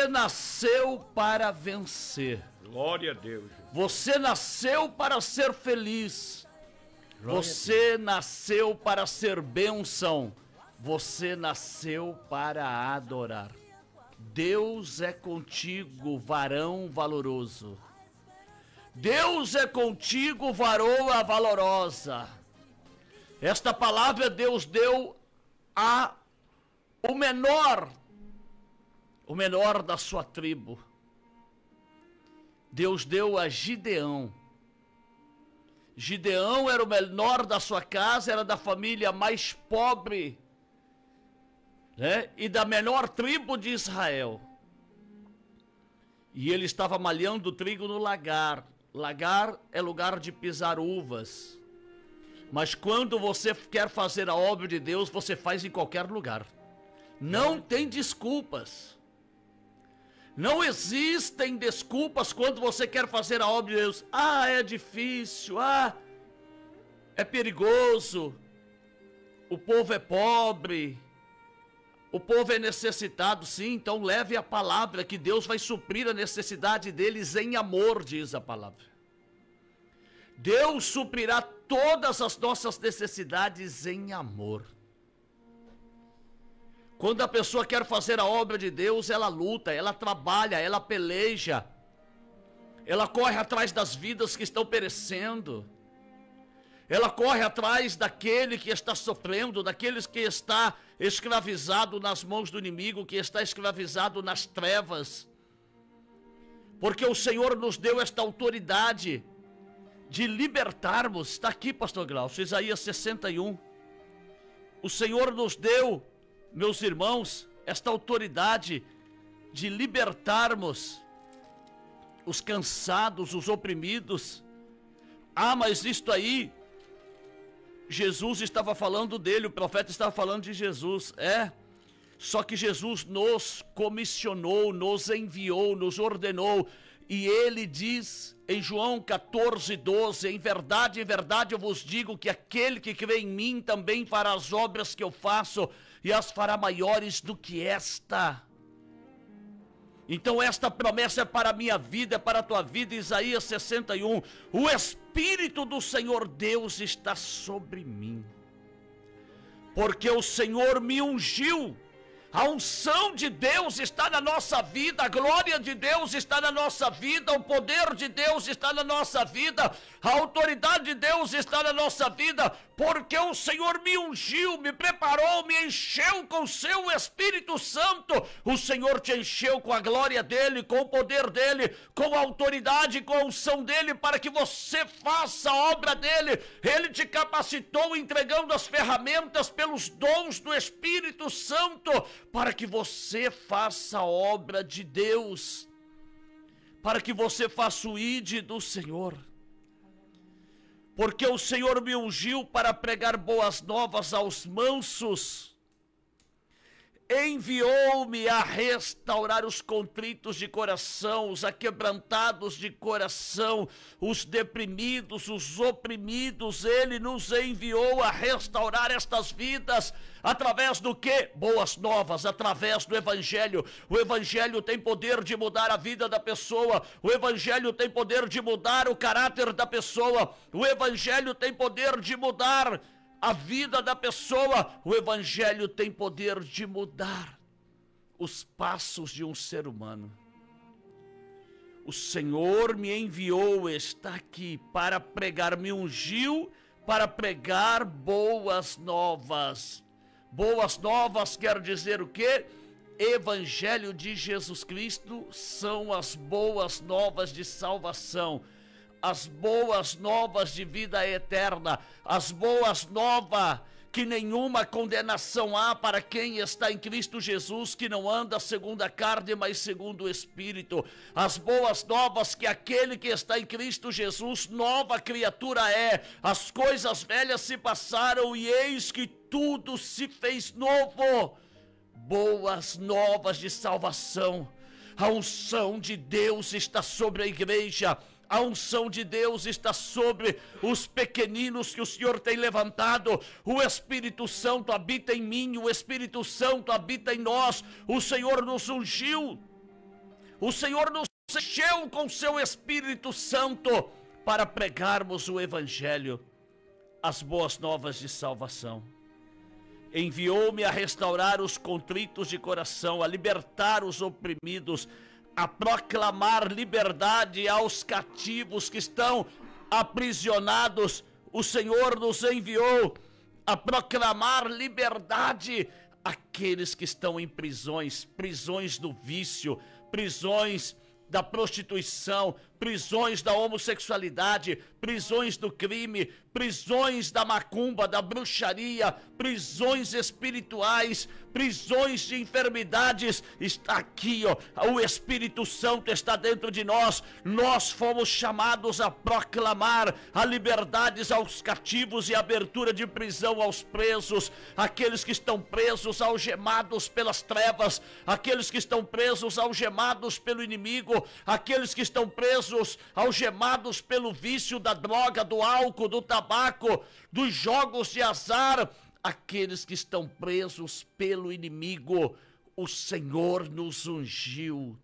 Você nasceu para vencer. Glória a Deus. Você nasceu para ser feliz. Você nasceu para ser bênção. Você nasceu para adorar. Deus é contigo, varão valoroso. Deus é contigo, varoa valorosa. Esta palavra Deus deu a o menor da sua tribo. Deus deu a Gideão. Gideão era o menor da sua casa, era da família mais pobre, né? E da menor tribo de Israel. E ele estava malhando trigo no lagar. Lagar é lugar de pisar uvas. Mas quando você quer fazer a obra de Deus, você faz em qualquer lugar. Não tem desculpas. Não existem desculpas quando você quer fazer a obra de Deus. Ah, é difícil. Ah, é perigoso. O povo é pobre. O povo é necessitado, sim. Então leve a palavra que Deus vai suprir a necessidade deles em amor, diz a palavra. Deus suprirá todas as nossas necessidades em amor. Quando a pessoa quer fazer a obra de Deus, ela luta, ela trabalha, ela peleja. Ela corre atrás das vidas que estão perecendo. Ela corre atrás daquele que está sofrendo, daqueles que está escravizado nas mãos do inimigo, que está escravizado nas trevas. Porque o Senhor nos deu esta autoridade de libertarmos. Está aqui, pastor Glaucio, Isaías 61. O Senhor nos deu, meus irmãos, esta autoridade de libertarmos os cansados, os oprimidos. Ah, mas isto aí, Jesus estava falando dele, o profeta estava falando de Jesus. Só que Jesus nos comissionou, nos enviou, nos ordenou. E ele diz em João 14:12, em verdade eu vos digo que aquele que crê em mim também fará as obras que eu faço e as fará maiores do que esta. Então esta promessa é para a minha vida, é para a tua vida. Isaías 61, o Espírito do Senhor Deus está sobre mim, porque o Senhor me ungiu. A unção de Deus está na nossa vida, a glória de Deus está na nossa vida, o poder de Deus está na nossa vida, a autoridade de Deus está na nossa vida, porque o Senhor me ungiu, me preparou, me encheu com o seu Espírito Santo. O Senhor te encheu com a glória dele, com o poder dele, com a autoridade, com a unção dele, para que você faça a obra dele. Ele te capacitou entregando as ferramentas pelos dons do Espírito Santo, para que você faça a obra de Deus, para que você faça o ID do Senhor. Porque o Senhor me ungiu para pregar boas novas aos mansos, enviou-me a restaurar os contritos de coração, os aquebrantados de coração, os deprimidos, os oprimidos. Ele nos enviou a restaurar estas vidas, através do que? Boas novas, através do Evangelho. O Evangelho tem poder de mudar a vida da pessoa, o Evangelho tem poder de mudar o caráter da pessoa, o Evangelho tem poder de mudar a vida da pessoa, o Evangelho tem poder de mudar os passos de um ser humano. O Senhor me enviou, está aqui para pregar, me ungiu para pregar boas novas. Boas novas quer dizer o quê? Evangelho de Jesus Cristo são as boas novas de salvação, as boas novas de vida eterna, as boas novas que nenhuma condenação há para quem está em Cristo Jesus, que não anda segundo a carne, mas segundo o Espírito. As boas novas que aquele que está em Cristo Jesus, nova criatura é. As coisas velhas se passaram e eis que tudo se fez novo. Boas novas de salvação. A unção de Deus está sobre a igreja. A unção de Deus está sobre os pequeninos que o Senhor tem levantado. O Espírito Santo habita em mim, o Espírito Santo habita em nós. O Senhor nos ungiu O Senhor nos encheu com seu Espírito Santo para pregarmos o Evangelho, as boas novas de salvação. Enviou-me a restaurar os contritos de coração, a libertar os oprimidos, a proclamar liberdade aos cativos que estão aprisionados. O Senhor nos enviou a proclamar liberdade àqueles que estão em prisões, prisões do vício, prisões da prostituição, prisões da homossexualidade, prisões do crime, prisões da macumba, da bruxaria, prisões espirituais, prisões de enfermidades. Está aqui, ó, o Espírito Santo está dentro de nós. Nós fomos chamados a proclamar a liberdade aos cativos e a abertura de prisão aos presos, aqueles que estão presos, algemados pelas trevas, aqueles que estão presos, algemados pelo inimigo, aqueles que estão presos, algemados pelo vício da droga, do álcool, do tabaco, dos jogos de azar, aqueles que estão presos pelo inimigo. O Senhor nos ungiu,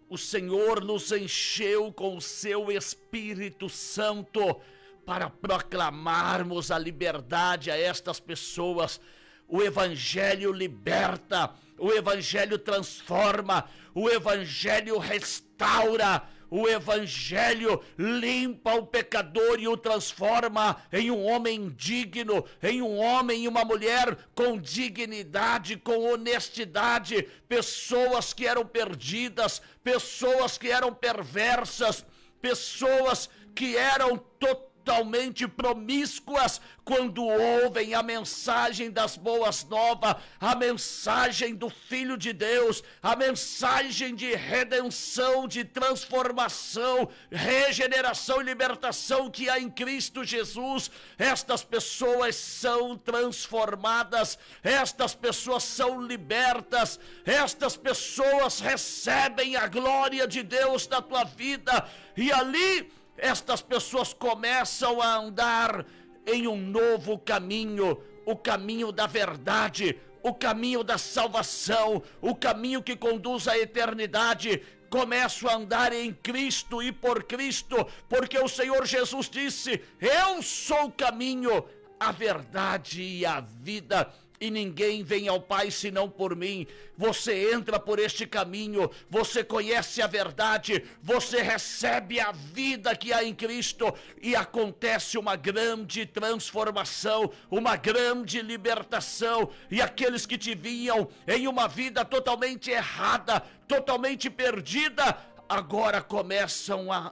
o Senhor nos encheu com o seu Espírito Santo para proclamarmos a liberdade a estas pessoas. O Evangelho liberta, o Evangelho transforma, o Evangelho restaura, o Evangelho limpa o pecador e o transforma em um homem digno, em um homem e uma mulher com dignidade, com honestidade. Pessoas que eram perdidas, pessoas que eram perversas, pessoas que eram totalmente promíscuas, quando ouvem a mensagem das boas novas, a mensagem do Filho de Deus, a mensagem de redenção, de transformação, regeneração e libertação que há em Cristo Jesus, estas pessoas são transformadas, estas pessoas são libertas, estas pessoas recebem a glória de Deus na tua vida, e ali estas pessoas começam a andar em um novo caminho, o caminho da verdade, o caminho da salvação, o caminho que conduz à eternidade. Começam a andar em Cristo e por Cristo, porque o Senhor Jesus disse: eu sou o caminho, a verdade e a vida, e ninguém vem ao Pai senão por mim. Você entra por este caminho, você conhece a verdade, você recebe a vida que há em Cristo, e acontece uma grande transformação, uma grande libertação. E aqueles que te viam em uma vida totalmente errada, totalmente perdida, agora começam a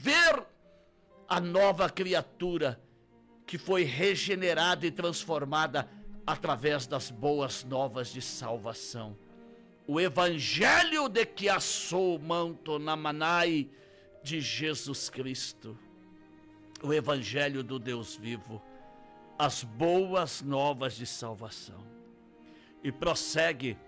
ver a nova criatura que foi regenerada e transformada através das boas novas de salvação. O Evangelho de que assou manto namanai de Jesus Cristo. O Evangelho do Deus vivo. As boas novas de salvação. E prossegue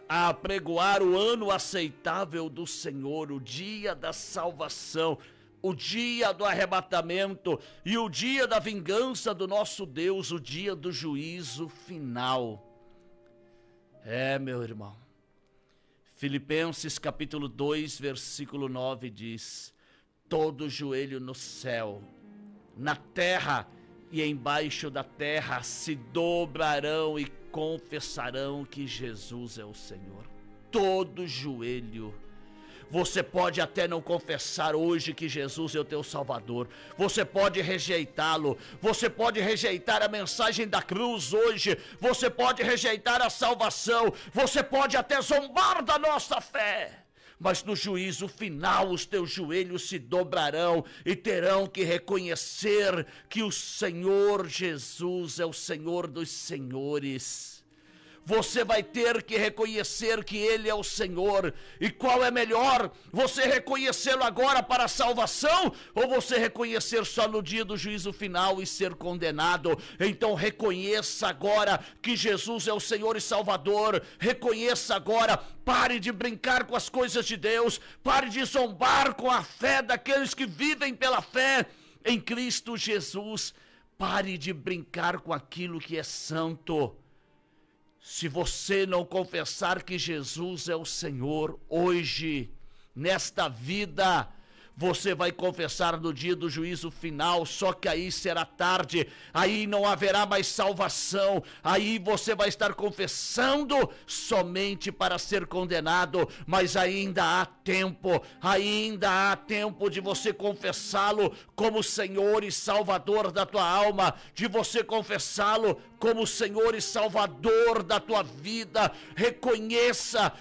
a apregoar o ano aceitável do Senhor, o dia da salvação, o dia do arrebatamento e o dia da vingança do nosso Deus, o dia do juízo final. Meu irmão, Filipenses capítulo 2, versículo 9 diz: todo joelho no céu, na terra e embaixo da terra se dobrarão e confessarão que Jesus é o Senhor. Todo joelho. Você pode até não confessar hoje que Jesus é o teu Salvador, você pode rejeitá-lo, você pode rejeitar a mensagem da cruz hoje, você pode rejeitar a salvação, você pode até zombar da nossa fé, mas no juízo final os teus joelhos se dobrarão e terão que reconhecer que o Senhor Jesus é o Senhor dos senhores. Você vai ter que reconhecer que Ele é o Senhor. E qual é melhor? Você reconhecê-lo agora para a salvação, ou você reconhecer só no dia do juízo final e ser condenado? Então reconheça agora que Jesus é o Senhor e Salvador. Reconheça agora. Pare de brincar com as coisas de Deus. Pare de zombar com a fé daqueles que vivem pela fé em Cristo Jesus. Pare de brincar com aquilo que é santo. Se você não confessar que Jesus é o Senhor hoje, nesta vida. Você vai confessar no dia do juízo final, só que aí será tarde, aí não haverá mais salvação, aí você vai estar confessando somente para ser condenado, mas ainda há tempo de você confessá-lo como Senhor e Salvador da tua alma, de você confessá-lo como Senhor e Salvador da tua vida. Reconheça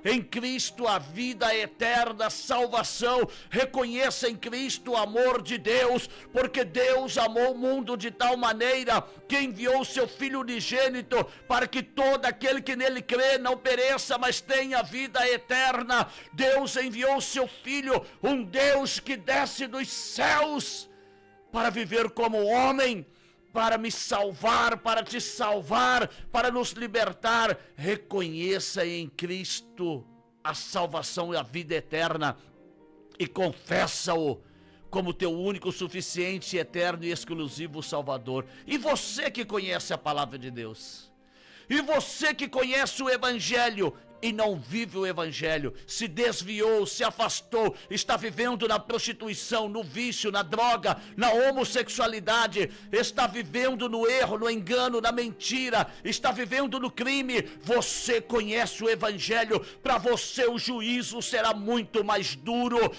em Cristo a vida eterna, a salvação. Reconheça em Cristo o amor de Deus, porque Deus amou o mundo de tal maneira que enviou o seu Filho unigênito para que todo aquele que nele crê não pereça, mas tenha vida eterna. Deus enviou o seu Filho, um Deus que desce dos céus para viver como homem, para me salvar, para te salvar, para nos libertar. Reconheça em Cristo a salvação e a vida eterna e confessa-o como teu único, suficiente, eterno e exclusivo Salvador. E você que conhece a palavra de Deus, e você que conhece o Evangelho e não vive o Evangelho, se desviou, se afastou, está vivendo na prostituição, no vício, na droga, na homossexualidade, está vivendo no erro, no engano, na mentira, está vivendo no crime. Você conhece o Evangelho, para você o juízo será muito mais duro,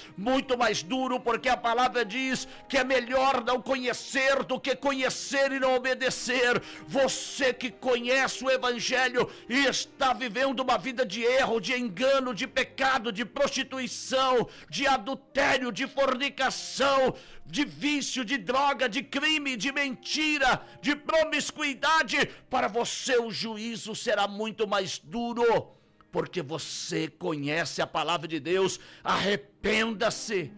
porque a palavra diz que é melhor não conhecer do que conhecer e não obedecer. Você que conhece o Evangelho e está vivendo uma vida de erro, de engano, de pecado, de prostituição, de adultério, de fornicação, de vício, de droga, de crime, de mentira, de promiscuidade, para você o juízo será muito mais duro, porque você conhece a palavra de Deus. Arrependa-se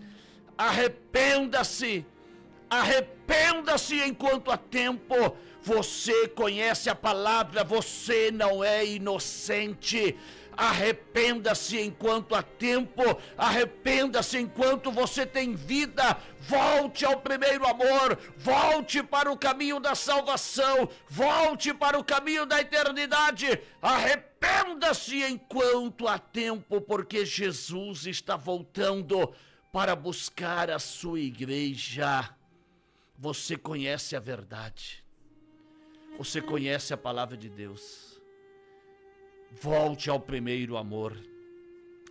enquanto há tempo. Você conhece a palavra, você não é inocente. Arrependa-se enquanto há tempo, arrependa-se enquanto você tem vida. Volte ao primeiro amor, volte para o caminho da salvação, volte para o caminho da eternidade. Arrependa-se enquanto há tempo, porque Jesus está voltando para buscar a sua igreja. Você conhece a verdade, você conhece a palavra de Deus. Volte ao primeiro amor.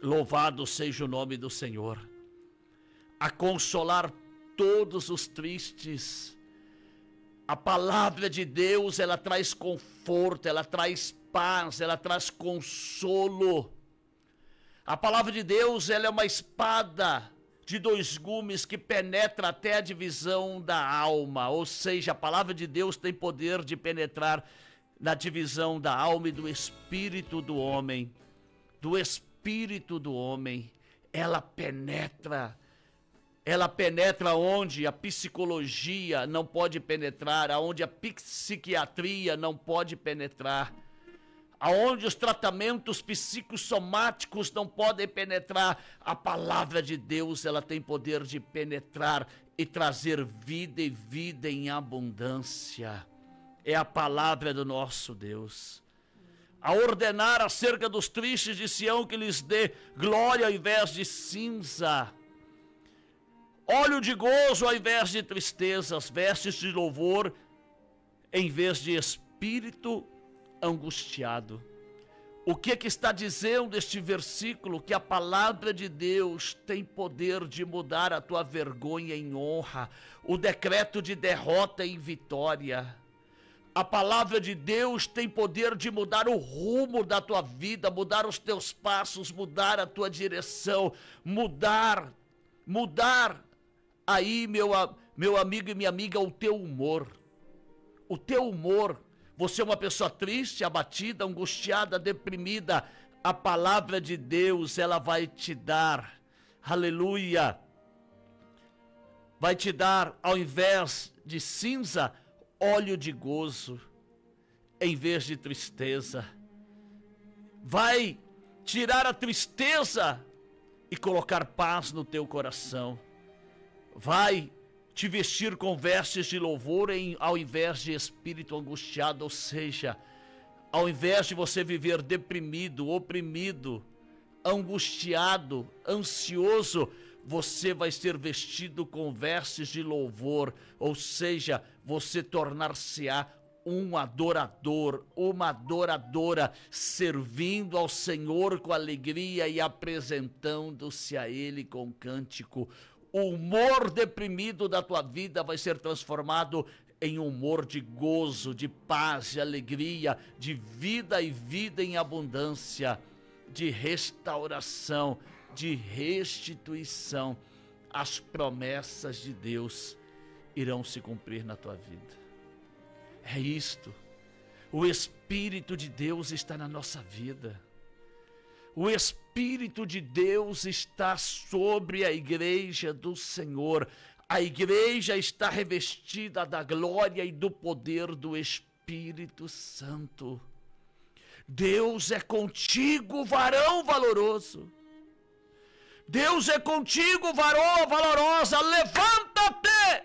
Louvado seja o nome do Senhor. A consolar todos os tristes. A palavra de Deus, ela traz conforto, ela traz paz, ela traz consolo. A palavra de Deus, ela é uma espada de dois gumes que penetra até a divisão da alma. Ou seja, a palavra de Deus tem poder de penetrar na divisão da alma e do espírito do homem. Do espírito do homem. Ela penetra onde a psicologia não pode penetrar, aonde a psiquiatria não pode penetrar, aonde os tratamentos psicossomáticos não podem penetrar. A palavra de Deus, ela tem poder de penetrar e trazer vida, e vida em abundância. É a palavra do nosso Deus. A ordenar acerca dos tristes de Sião que lhes dê glória ao invés de cinza, óleo de gozo ao invés de tristezas, vestes de louvor em vez de espírito angustiado. O que está dizendo este versículo? Que a palavra de Deus tem poder de mudar a tua vergonha em honra, o decreto de derrota em vitória. A palavra de Deus tem poder de mudar o rumo da tua vida, mudar os teus passos, mudar a tua direção, mudar aí, meu amigo e minha amiga, o teu humor. O teu humor. Você é uma pessoa triste, abatida, angustiada, deprimida. A palavra de Deus, ela vai te dar, aleluia, vai te dar, ao invés de cinza, óleo de gozo, em vez de tristeza. Vai tirar a tristeza e colocar paz no teu coração. Vai te vestir com vestes de louvor ao invés de espírito angustiado. Ou seja, ao invés de você viver deprimido, oprimido, angustiado, ansioso, você vai ser vestido com vestes de louvor, ou seja, você tornar-se-á um adorador, uma adoradora, servindo ao Senhor com alegria e apresentando-se a Ele com cântico. O humor deprimido da tua vida vai ser transformado em humor de gozo, de paz, de alegria, de vida e vida em abundância, de restauração, de restituição. As promessas de Deus irão se cumprir na tua vida. É isto. O Espírito de Deus está na nossa vida. O Espírito de Deus está sobre a igreja do Senhor. A igreja está revestida da glória e do poder do Espírito Santo. Deus é contigo, varão valoroso. Deus é contigo, varoa valorosa. Levanta-te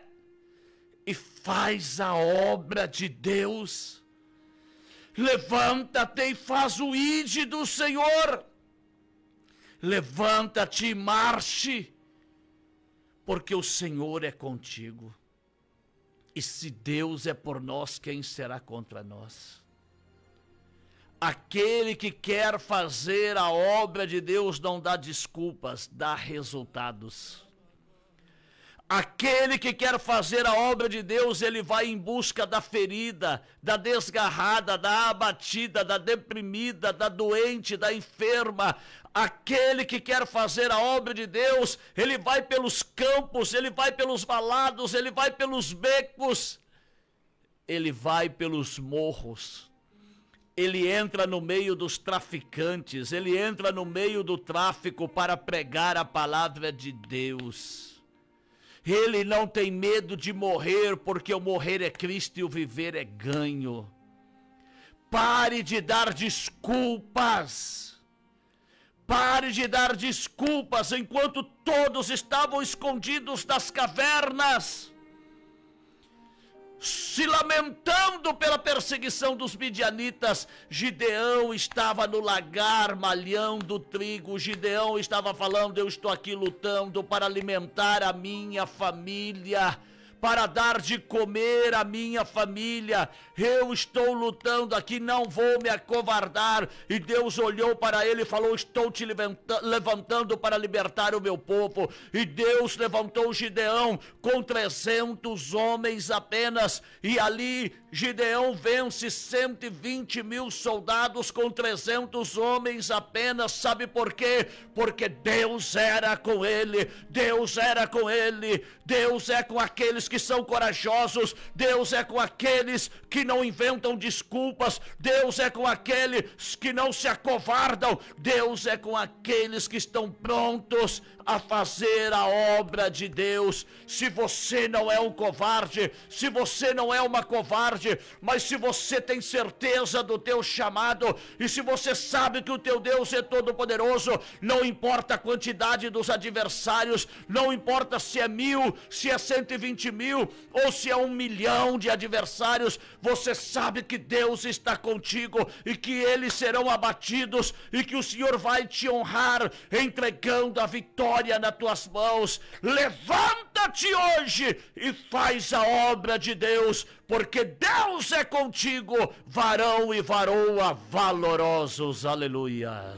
e faz a obra de Deus. Levanta-te e faz o ide do Senhor. Levanta-te e marche, porque o Senhor é contigo. E se Deus é por nós, quem será contra nós? Aquele que quer fazer a obra de Deus não dá desculpas, dá resultados. Aquele que quer fazer a obra de Deus, ele vai em busca da ferida, da desgarrada, da abatida, da deprimida, da doente, da enferma. Aquele que quer fazer a obra de Deus, ele vai pelos campos, ele vai pelos valados, ele vai pelos becos, ele vai pelos morros. Ele entra no meio dos traficantes, ele entra no meio do tráfico para pregar a palavra de Deus. Ele não tem medo de morrer, porque o morrer é Cristo e o viver é ganho. Pare de dar desculpas. Pare de dar desculpas enquanto todos estavam escondidos nas cavernas, se lamentando pela perseguição dos midianitas. Gideão estava no lagar malhando trigo. Gideão estava falando: eu estou aqui lutando para alimentar a minha família, para dar de comer a minha família. Eu estou lutando aqui, não vou me acovardar. E Deus olhou para ele e falou: estou te levantando para libertar o meu povo. E Deus levantou Gideão com 300 homens apenas, e ali Gideão vence 120 mil soldados com 300 homens apenas. Sabe por quê? Porque Deus era com ele. Deus era com ele. Deus é com aqueles que são corajosos. Deus é com aqueles que não inventam desculpas. Deus é com aqueles que não se acovardam. Deus é com aqueles que estão prontos a fazer a obra de Deus. Se você não é um covarde, se você não é uma covarde, mas se você tem certeza do teu chamado, e se você sabe que o teu Deus é todo poderoso, não importa a quantidade dos adversários, não importa se é 1000, se é 120 mil, ou se é 1 milhão de adversários, você sabe que Deus está contigo, e que eles serão abatidos, e que o Senhor vai te honrar, entregando a vitória nas tuas mãos. Levanta-te hoje e faz a obra de Deus, porque Deus é contigo, varão e varoa valorosos. Aleluia.